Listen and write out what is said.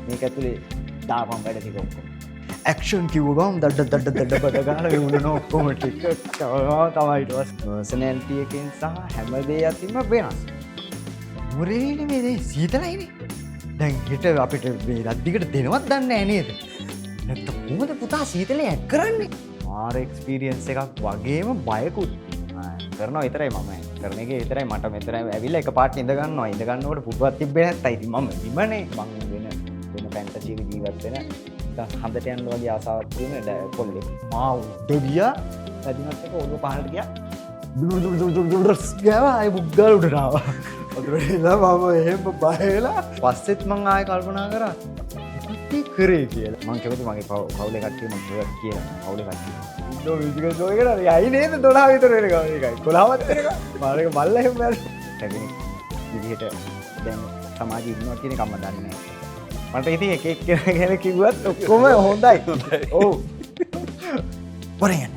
මේක ඇතුලේ දාපම් වැඩ ටික ඔක්කොම. ඇක්ෂන් කිව්ව ගමන් දඩ බඩ ගාලා වුණා ඔක්කොම ටික තමයි ඊට පස්සේ පර්සනැලිටි එකෙන් සහ හැම දෙයක් අතින්ම වෙනස්. මොරේනේ මේ දේ සීතලයිනේ. දැන් හෙට අපිට මේ රද්දිකට දෙනවත් දන්නේ නැහැ නේද? නැත්නම් කොහොමද පුතා සීතලේ ඇඩ් කරන්නේ? මාර එක්ස්පීරියන්ස් එකක් වගේම බයකුත්. කරනවා විතරයි මම කරන එකේ විතරයි මට මෙතන ඇවිල්ලා එකපාරට ඉඳ ගන්නවා. ඉඳ ගන්නකොට පුටුවක් තිබ්බේ නැත්තයි. ඉතින් මම විමනේ මං වෙන ෆැන්ටසි එක ජීවත් වෙන හඳට යන්න වගේ ආසාවක් තියෙන පොල්ලේ. මා උඩ ගියා. පැදිමත් එක ඔළුව පහළට ගියා. දුරස් ගාවා ආයි බුග්ගල උඩට ආවා. වතුරේ ඉඳලා මම එහෙම බය වෙලා පස්සෙත් මං ආයෙ කල්පනා කරා. ඉතින් කරේ කියලා. මං කැමති මගේ පවුලේ කට්ටිය මම කියලා. පවුලේ කට්ටිය. ඉන්නෝ මියුසිකල් ෂෝ එකට යයි නේද 12 විතර වෙනකම් ඒකයි. 11වත් වෙනකම්. මාරේක බල්ලා එහෙම බැලුවා. කෙනෙක් විදිහට දැන් සමාජයේ ඉන්නවා කියන එක මම දන්නේ නැහැ. මට ඉතින් එක එක ගැන කිව්වත් ඔක්කොම හොඳයි. ඔව්. වරෙන්